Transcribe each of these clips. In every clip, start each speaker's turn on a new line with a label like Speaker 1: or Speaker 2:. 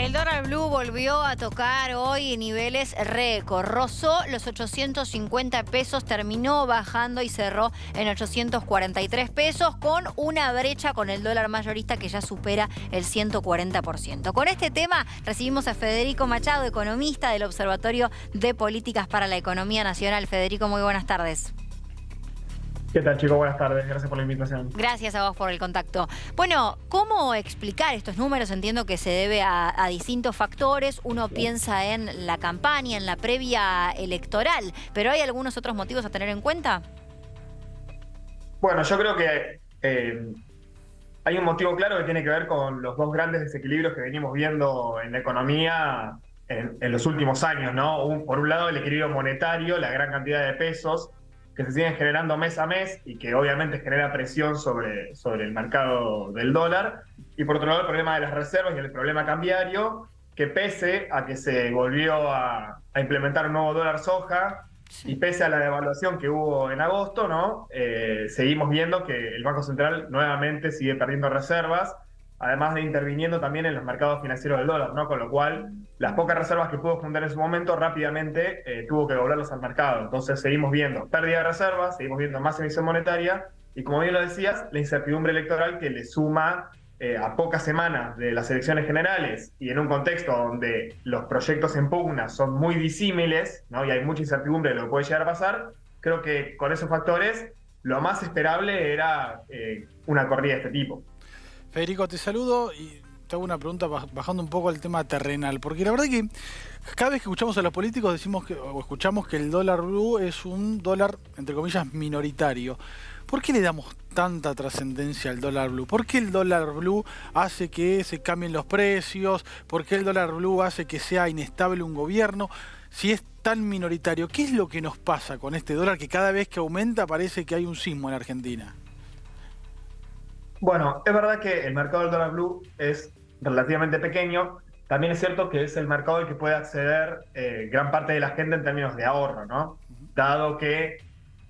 Speaker 1: El dólar blue volvió a tocar hoy niveles récord. Rozó los 850 pesos, terminó bajando y cerró en 843 pesos con una brecha con el dólar mayorista que ya supera el 140%. Con este tema recibimos a Federico Machado, economista del Observatorio de Políticas para la Economía Nacional. Federico, muy buenas tardes.
Speaker 2: ¿Qué tal, chicos? Buenas tardes. Gracias por la invitación.
Speaker 1: Gracias a vos por el contacto. Bueno, ¿cómo explicar estos números? Entiendo que se debe a distintos factores. Uno piensa en la campaña, en la previa electoral, pero ¿hay algunos otros motivos a tener en cuenta?
Speaker 2: Bueno, yo creo que hay un motivo claro que tiene que ver con los dos grandes desequilibrios que venimos viendo en la economía en los últimos años, ¿no? Por un lado, el equilibrio monetario, la gran cantidad de pesos que se siguen generando mes a mes y que obviamente genera presión sobre el mercado del dólar. Y por otro lado, el problema de las reservas y el problema cambiario, que pese a que se volvió a implementar un nuevo dólar soja, sí, y pese a la devaluación que hubo en agosto, ¿no? Seguimos viendo que el Banco Central nuevamente sigue perdiendo reservas, además de interviniendo también en los mercados financieros del dólar, ¿no? Con lo cual, las pocas reservas que pudo fundar en su momento rápidamente tuvo que devolverlas al mercado. Entonces seguimos viendo pérdida de reservas, seguimos viendo más emisión monetaria y, como bien lo decías, la incertidumbre electoral que le suma a pocas semanas de las elecciones generales y en un contexto donde los proyectos en pugna son muy disímiles, ¿no? Y hay mucha incertidumbre de lo que puede llegar a pasar. Creo que con esos factores lo más esperable era una corrida de este tipo.
Speaker 3: Federico, te saludo y te hago una pregunta bajando un poco al tema terrenal, porque la verdad que cada vez que escuchamos a los políticos decimos o escuchamos que el dólar blue es un dólar, entre comillas, minoritario. ¿Por qué le damos tanta trascendencia al dólar blue? ¿Por qué el dólar blue hace que se cambien los precios? ¿Por qué el dólar blue hace que sea inestable un gobierno? Si es tan minoritario, ¿qué es lo que nos pasa con este dólar que cada vez que aumenta parece que hay un sismo en Argentina?
Speaker 2: Bueno, es verdad que el mercado del dólar blue es relativamente pequeño. También es cierto que es el mercado al que puede acceder gran parte de la gente en términos de ahorro, ¿no? Dado que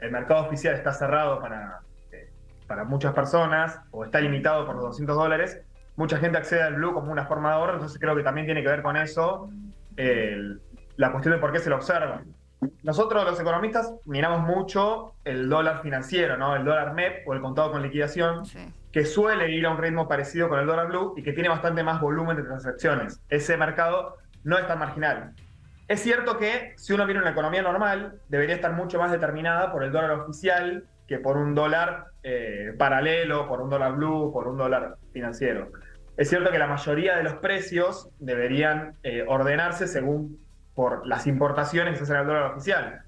Speaker 2: el mercado oficial está cerrado para muchas personas o está limitado por los $200, mucha gente accede al blue como una forma de ahorro, entonces creo que también tiene que ver con eso la cuestión de por qué se lo observa. Nosotros los economistas miramos mucho el dólar financiero, ¿no? El dólar MEP o el contado con liquidación, sí, que suele ir a un ritmo parecido con el dólar blue y que tiene bastante más volumen de transacciones. Ese mercado no es tan marginal. Es cierto que si uno viene una economía normal, debería estar mucho más determinada por el dólar oficial que por un dólar paralelo, por un dólar blue, por un dólar financiero. Es cierto que la mayoría de los precios deberían ordenarse según por las importaciones que se hacen al dólar oficial.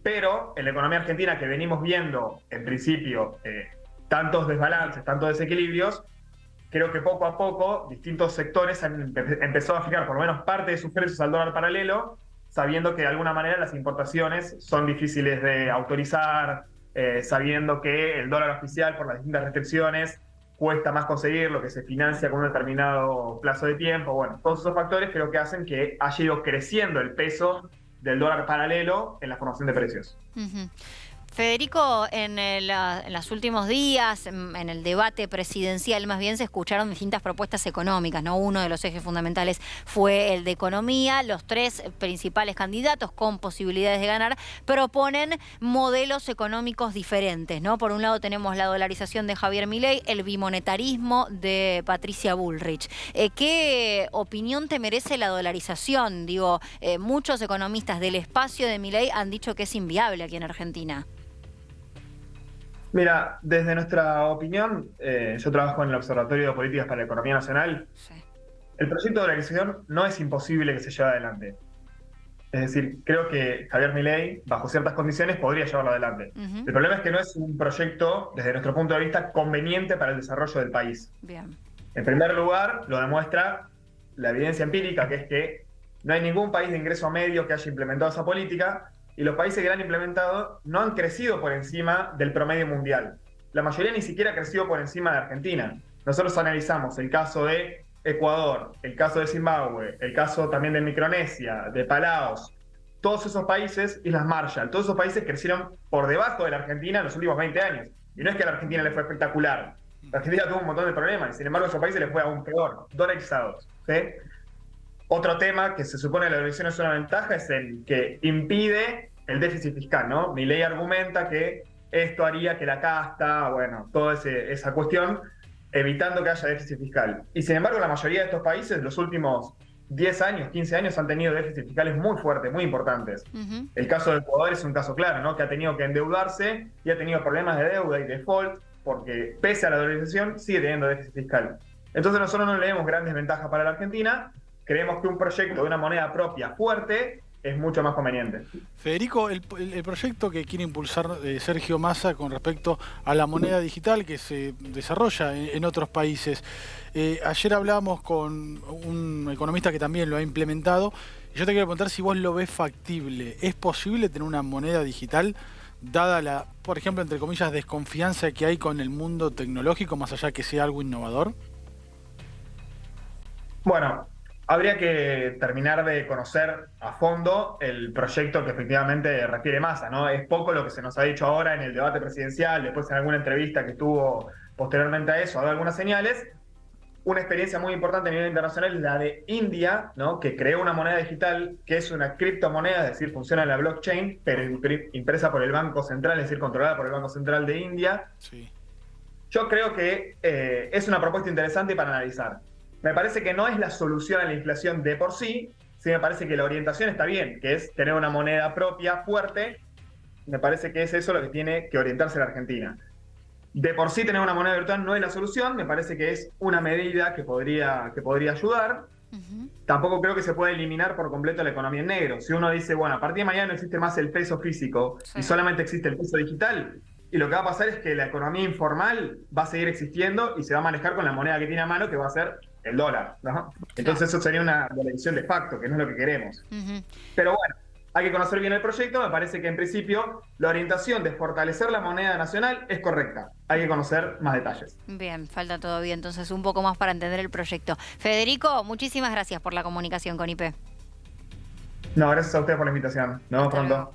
Speaker 2: Pero en la economía argentina, que venimos viendo, en principio, tantos desbalances, tantos desequilibrios, creo que poco a poco distintos sectores han empezado a fijar por lo menos parte de sus precios al dólar paralelo, sabiendo que de alguna manera las importaciones son difíciles de autorizar, sabiendo que el dólar oficial, por las distintas restricciones, cuesta más conseguir, lo que se financia con un determinado plazo de tiempo. Bueno, todos esos factores creo que hacen que haya ido creciendo el peso del dólar paralelo en la formación de precios.
Speaker 1: Federico, en los últimos días, en el debate presidencial, más bien se escucharon distintas propuestas económicas, ¿no? Uno de los ejes fundamentales fue el de economía. Los tres principales candidatos con posibilidades de ganar proponen modelos económicos diferentes, ¿no? Por un lado tenemos la dolarización de Javier Milei, el bimonetarismo de Patricia Bullrich. ¿Qué opinión te merece la dolarización? Digo, muchos economistas del espacio de Milei han dicho que es inviable aquí en Argentina.
Speaker 2: Mira, desde nuestra opinión, yo trabajo en el Observatorio de Políticas para la Economía Nacional, sí, el proyecto de dolarización no es imposible que se lleve adelante. Es decir, creo que Javier Milei, bajo ciertas condiciones, podría llevarlo adelante. El problema es que no es un proyecto, desde nuestro punto de vista, conveniente para el desarrollo del país.
Speaker 1: Bien.
Speaker 2: En primer lugar, lo demuestra la evidencia empírica, que es que no hay ningún país de ingreso medio que haya implementado esa política, y los países que la han implementado no han crecido por encima del promedio mundial. La mayoría ni siquiera ha crecido por encima de Argentina. Nosotros analizamos el caso de Ecuador, el caso de Zimbabue, el caso también de Micronesia, de Palaos, todos esos países, Islas Marshall, todos esos países crecieron por debajo de la Argentina en los últimos 20 años. Y no es que a la Argentina le fue espectacular. La Argentina tuvo un montón de problemas, y sin embargo a esos países les fue aún peor, dolarizados, ¿sí? Otro tema que se supone la dolarización es una ventaja es el que impide el déficit fiscal, ¿no? Milei argumenta que esto haría que la casta, bueno, toda esa cuestión, evitando que haya déficit fiscal. Y sin embargo, la mayoría de estos países, los últimos 10 años, 15 años, han tenido déficits fiscales muy fuertes, muy importantes. El caso de Ecuador es un caso claro, ¿no? Que ha tenido que endeudarse y ha tenido problemas de deuda y default, porque pese a la dolarización, sigue teniendo déficit fiscal. Entonces nosotros no le vemos grandes ventajas para la Argentina. Creemos que un proyecto de una moneda propia fuerte es mucho más conveniente.
Speaker 3: Federico, el proyecto que quiere impulsar Sergio Massa con respecto a la moneda digital que se desarrolla en otros países. Ayer hablábamos con un economista que también lo ha implementado. Y yo te quiero preguntar si vos lo ves factible. ¿Es posible tener una moneda digital dada la, por ejemplo, entre comillas, desconfianza que hay con el mundo tecnológico, más allá que sea algo innovador?
Speaker 2: Bueno, habría que terminar de conocer a fondo el proyecto que efectivamente refiere Massa, ¿no? Es poco lo que se nos ha dicho ahora en el debate presidencial, después en alguna entrevista que tuvo posteriormente a eso, ha dado algunas señales. Una experiencia muy importante a nivel internacional es la de India, ¿no? Que creó una moneda digital que es una criptomoneda, es decir, funciona en la blockchain, pero impresa por el Banco Central, es decir, controlada por el Banco Central de India.
Speaker 3: Sí.
Speaker 2: Yo creo que es una propuesta interesante para analizar. Me parece que no es la solución a la inflación de por sí me parece que la orientación está bien, que es tener una moneda propia fuerte. Me parece que es eso lo que tiene que orientarse la Argentina. De por sí tener una moneda virtual no es la solución, me parece que es una medida que podría ayudar. Tampoco creo que se pueda eliminar por completo la economía en negro. Si uno dice, bueno, a partir de mañana no existe más el peso físico y solamente existe el peso digital, y lo que va a pasar es que la economía informal va a seguir existiendo y se va a manejar con la moneda que tiene a mano, que va a ser el dólar, ¿no? Entonces eso sería una dolarización de facto, que no es lo que queremos. Pero bueno, hay que conocer bien el proyecto. Me parece que en principio la orientación de fortalecer la moneda nacional es correcta. Hay que conocer más detalles.
Speaker 1: Bien, falta todavía entonces un poco más para entender el proyecto. Federico, muchísimas gracias por la comunicación con IP.
Speaker 2: No, gracias a ustedes por la invitación. Nos vemos pronto.